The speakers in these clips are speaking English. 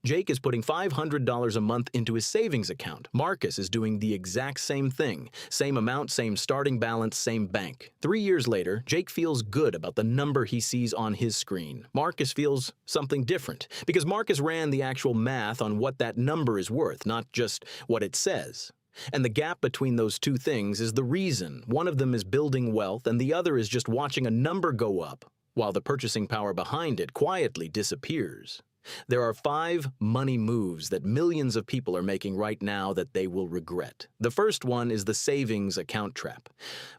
Jake is putting $500 a month into his savings account. Marcus is doing the exact same thing. Same amount, same starting balance, same bank. 3 years later, Jake feels good about the number he sees on his screen. Marcus feels something different, because Marcus ran the actual math on what that number is worth, not just what it says. And the gap between those two things is the reason. One of them is building wealth, and the other is just watching a number go up, while the purchasing power behind it quietly disappears. There are 5 money moves that millions of people are making right now that they will regret. The first one is the savings account trap.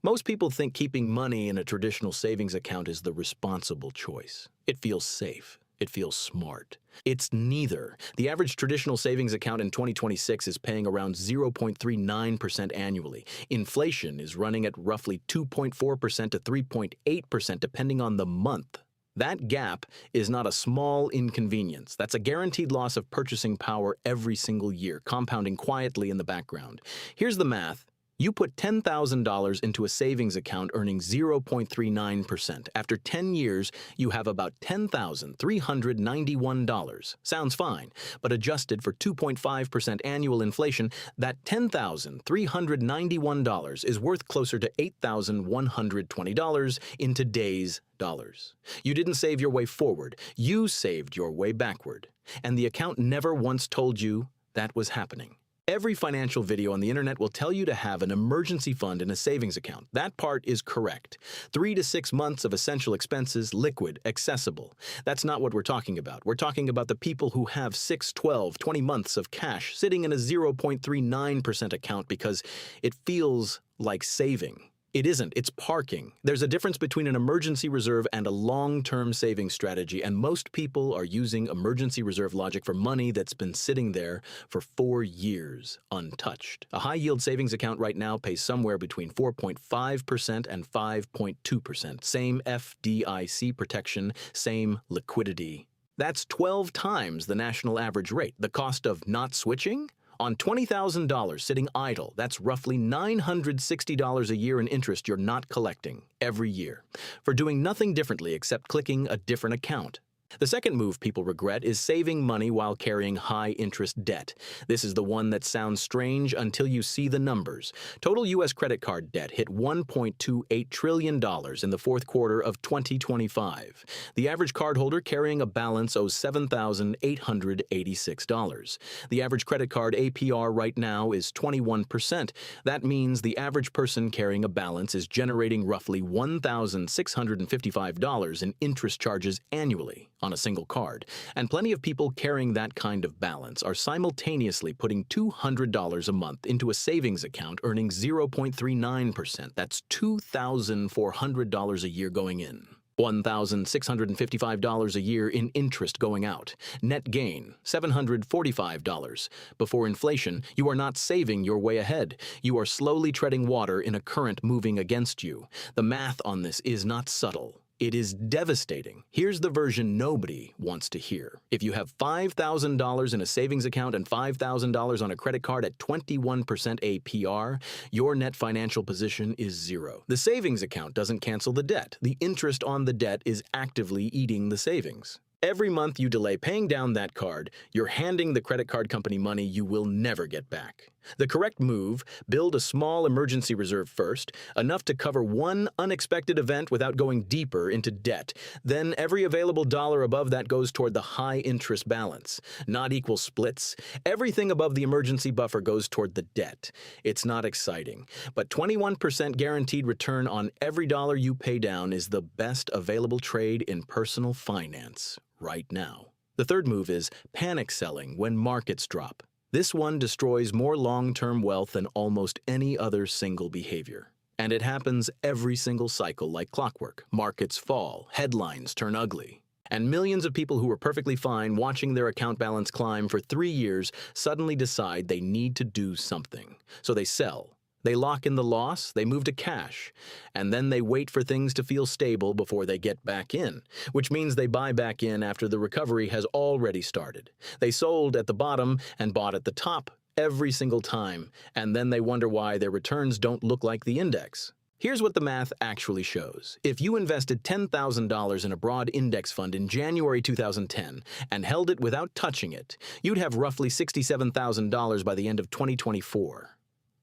Most people think keeping money in a traditional savings account is the responsible choice. It feels safe. It feels smart. It's neither. The average traditional savings account in 2026 is paying around 0.39% annually. Inflation is running at roughly 2.4% to 3.8% depending on the month. That gap is not a small inconvenience. That's a guaranteed loss of purchasing power every single year, compounding quietly in the background. Here's the math. You put $10,000 into a savings account earning 0.39%. After 10 years, you have about $10,391. Sounds fine, but adjusted for 2.5% annual inflation, that $10,391 is worth closer to $8,120 in today's dollars. You didn't save your way forward, you saved your way backward. And the account never once told you that was happening. Every financial video on the internet will tell you to have an emergency fund in a savings account. That part is correct. 3 to 6 months of essential expenses, liquid, accessible. That's not what we're talking about. We're talking about the people who have 6, 12, 20 months of cash sitting in a 0.39% account because it feels like saving. It isn't, it's parking. There's a difference between an emergency reserve and a long-term savings strategy, and most people are using emergency reserve logic for money that's been sitting there for 4 years, untouched. A high-yield savings account right now pays somewhere between 4.5% and 5.2%. Same FDIC protection, same liquidity. That's 12 times the national average rate. The cost of not switching? On $20,000 sitting idle, that's roughly $960 a year in interest you're not collecting every year for doing nothing differently except clicking a different account. The second move people regret is saving money while carrying high-interest debt. This is the one that sounds strange until you see the numbers. Total U.S. credit card debt hit $1.28 trillion in the fourth quarter of 2025. The average cardholder carrying a balance owes $7,886. The average credit card APR right now is 21%. That means the average person carrying a balance is generating roughly $1,655 in interest charges annually on a single card, and plenty of people carrying that kind of balance are simultaneously putting $200 a month into a savings account earning 0.39%. That's $2,400 a year going in. $1,655 a year in interest going out. Net gain, $745. Before inflation, you are not saving your way ahead. You are slowly treading water in a current moving against you. The math on this is not subtle. It is devastating. Here's the version nobody wants to hear. If you have $5,000 in a savings account and $5,000 on a credit card at 21% APR, your net financial position is zero. The savings account doesn't cancel the debt. The interest on the debt is actively eating the savings. Every month you delay paying down that card, you're handing the credit card company money you will never get back. The correct move, build a small emergency reserve first, enough to cover one unexpected event without going deeper into debt. Then every available dollar above that goes toward the high interest balance. Not equal splits. Everything above the emergency buffer goes toward the debt. It's not exciting, but 21% guaranteed return on every dollar you pay down is the best available trade in personal finance right now. The third move is panic selling when markets drop. This one destroys more long-term wealth than almost any other single behavior. And it happens every single cycle like clockwork. Markets fall, headlines turn ugly. And millions of people who were perfectly fine watching their account balance climb for 3 years suddenly decide they need to do something. So they sell. They lock in the loss, they move to cash, and then they wait for things to feel stable before they get back in, which means they buy back in after the recovery has already started. They sold at the bottom and bought at the top every single time, and then they wonder why their returns don't look like the index. Here's what the math actually shows. If you invested $10,000 in a broad index fund in January 2010 and held it without touching it, you'd have roughly $67,000 by the end of 2024.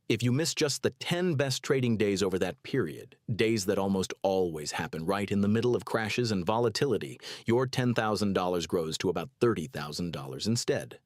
If you miss just the 10 best trading days over that period, days that almost always happen right in the middle of crashes and volatility, your $10,000 grows to about $30,000 instead.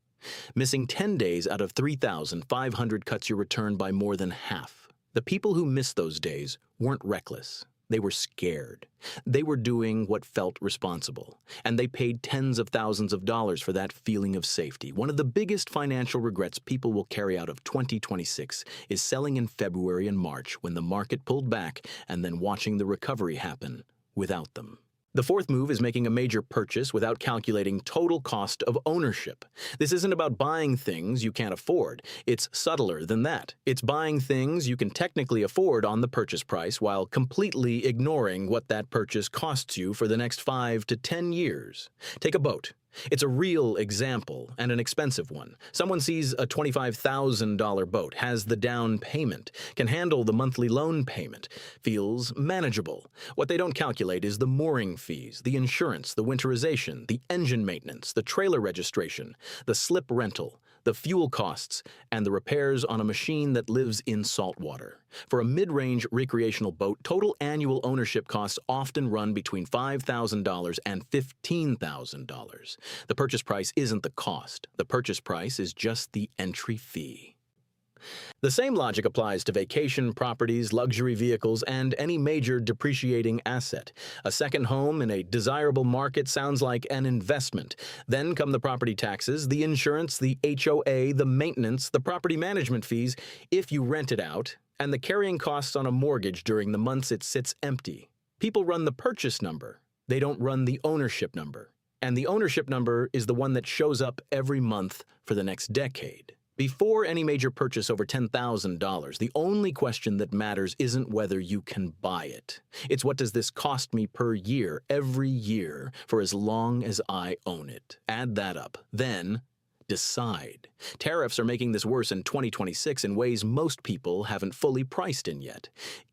Missing 10 days out of 3,500 cuts your return by more than half. The people who missed those days weren't reckless. They were scared. They were doing what felt responsible, and they paid tens of thousands of dollars for that feeling of safety. One of the biggest financial regrets people will carry out of 2026 is selling in February and March when the market pulled back and then watching the recovery happen without them. The fourth move is making a major purchase without calculating total cost of ownership. This isn't about buying things you can't afford. It's subtler than that. It's buying things you can technically afford on the purchase price while completely ignoring what that purchase costs you for the next 5 to 10 years. Take a boat. It's a real example and an expensive one. Someone sees a $25,000 boat, has the down payment, can handle the monthly loan payment, feels manageable. What they don't calculate is the mooring fees, the insurance, the winterization, the engine maintenance, the trailer registration, the slip rental, the fuel costs, and the repairs on a machine that lives in salt water. For a mid-range recreational boat, total annual ownership costs often run between $5,000 and $15,000. The purchase price isn't the cost. The purchase price is just the entry fee. The same logic applies to vacation properties, luxury vehicles, and any major depreciating asset. A second home in a desirable market sounds like an investment. Then come the property taxes, the insurance, the HOA, the maintenance, the property management fees if you rent it out, and the carrying costs on a mortgage during the months it sits empty. People run the purchase number. They don't run the ownership number. And the ownership number is the one that shows up every month for the next decade. Before any major purchase over $10,000, the only question that matters isn't whether you can buy it. It's what does this cost me per year, every year, for as long as I own it. Add that up. Then decide. Tariffs are making this worse in 2026 in ways most people haven't fully priced in yet.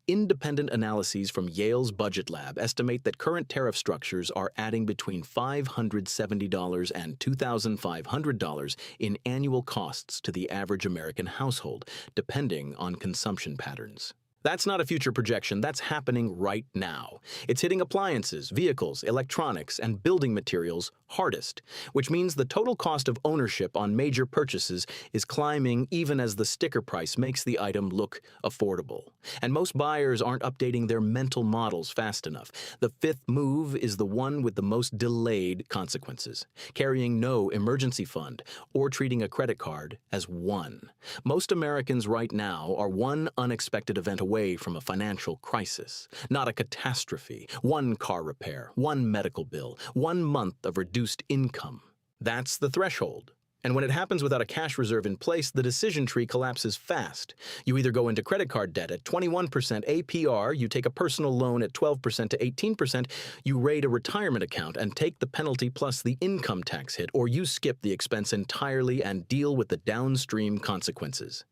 Independent analyses from Yale's Budget Lab estimate that current tariff structures are adding between $570 and $2,500 in annual costs to the average American household, depending on consumption patterns. That's not a future projection, that's happening right now. It's hitting appliances, vehicles, electronics, and building materials hardest, which means the total cost of ownership on major purchases is climbing even as the sticker price makes the item look affordable. And most buyers aren't updating their mental models fast enough. The fifth move is the one with the most delayed consequences, carrying no emergency fund or treating a credit card as one. Most Americans right now are one unexpected event away from a financial crisis, not a catastrophe. One car repair, one medical bill, 1 month of reduced income. That's the threshold. And when it happens without a cash reserve in place, the decision tree collapses fast. You either go into credit card debt at 21% APR, you take a personal loan at 12% to 18%, you raid a retirement account and take the penalty plus the income tax hit, or you skip the expense entirely and deal with the downstream consequences.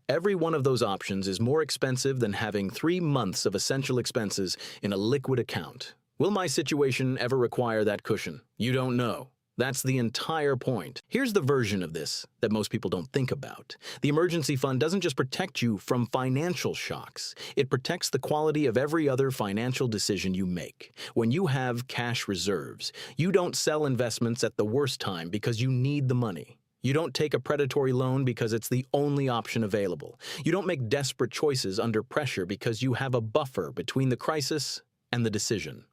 Every one of those options is more expensive than having 3 months of essential expenses in a liquid account. Will my situation ever require that cushion? You don't know. That's the entire point. Here's the version of this that most people don't think about. The emergency fund doesn't just protect you from financial shocks. It protects the quality of every other financial decision you make. When you have cash reserves, you don't sell investments at the worst time because you need the money. You don't take a predatory loan because it's the only option available. You don't make desperate choices under pressure because you have a buffer between the crisis and the decision.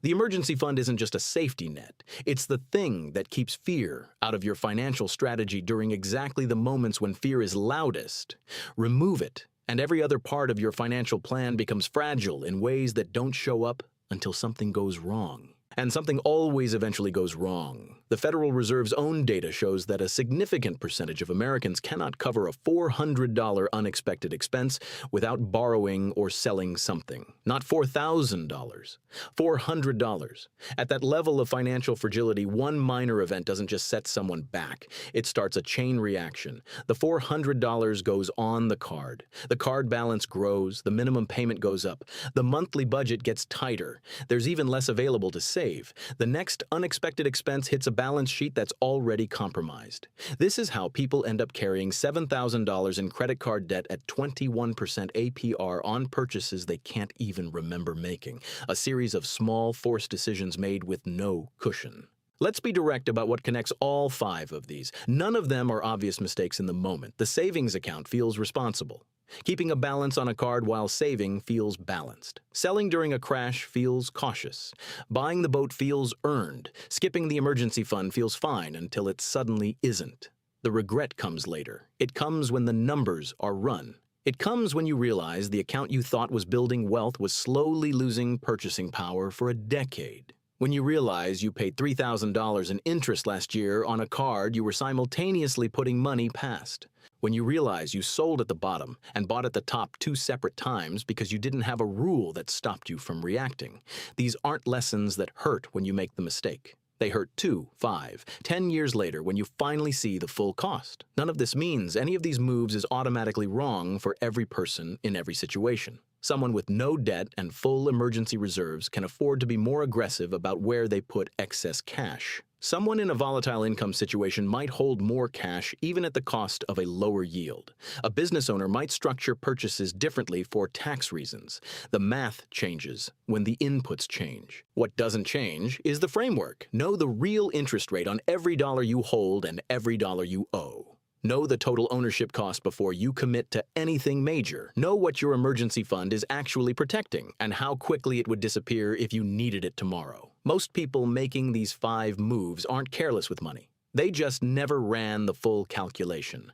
The emergency fund isn't just a safety net. It's the thing that keeps fear out of your financial strategy during exactly the moments when fear is loudest. Remove it, and every other part of your financial plan becomes fragile in ways that don't show up until something goes wrong. And something always eventually goes wrong. The Federal Reserve's own data shows that a significant percentage of Americans cannot cover a $400 unexpected expense without borrowing or selling something. Not $4,000, $400. At that level of financial fragility, one minor event doesn't just set someone back. It starts a chain reaction. The $400 goes on the card. The card balance grows, the minimum payment goes up, the monthly budget gets tighter. There's even less available to save. The next unexpected expense hits a balance sheet that's already compromised. This is how people end up carrying $7,000 in credit card debt at 21% APR on purchases they can't even remember making. A series of small, forced decisions made with no cushion. Let's be direct about what connects all 5 of these. None of them are obvious mistakes in the moment. The savings account feels responsible. Keeping a balance on a card while saving feels balanced. Selling during a crash feels cautious. Buying the boat feels earned. Skipping the emergency fund feels fine until it suddenly isn't. The regret comes later. It comes when the numbers are run. It comes when you realize the account you thought was building wealth was slowly losing purchasing power for a decade. When you realize you paid $3,000 in interest last year on a card you were simultaneously putting money past. When you realize you sold at the bottom and bought at the top 2 separate times because you didn't have a rule that stopped you from reacting. These aren't lessons that hurt when you make the mistake. They hurt 2, 5, 10 years later when you finally see the full cost. None of this means any of these moves is automatically wrong for every person in every situation. Someone with no debt and full emergency reserves can afford to be more aggressive about where they put excess cash. Someone in a volatile income situation might hold more cash even at the cost of a lower yield. A business owner might structure purchases differently for tax reasons. The math changes when the inputs change. What doesn't change is the framework. Know the real interest rate on every dollar you hold and every dollar you owe. Know the total ownership cost before you commit to anything major. Know what your emergency fund is actually protecting and how quickly it would disappear if you needed it tomorrow. Most people making these 5 moves aren't careless with money. They just never ran the full calculation.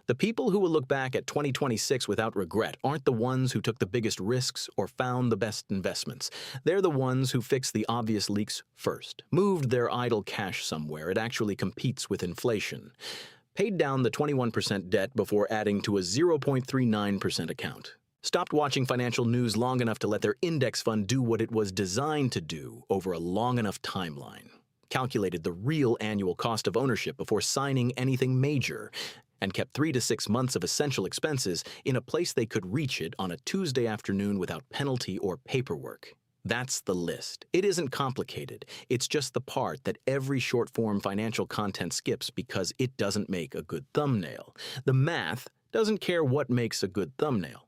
The people who will look back at 2026 without regret aren't the ones who took the biggest risks or found the best investments. They're the ones who fixed the obvious leaks first, moved their idle cash somewhere it actually competes with inflation, paid down the 21% debt before adding to a 0.39% account, stopped watching financial news long enough to let their index fund do what it was designed to do over a long enough timeline, calculated the real annual cost of ownership before signing anything major, and kept 3 to 6 months of essential expenses in a place they could reach it on a Tuesday afternoon without penalty or paperwork. That's the list. It isn't complicated. It's just the part that every short-form financial content skips because it doesn't make a good thumbnail. The math doesn't care what makes a good thumbnail.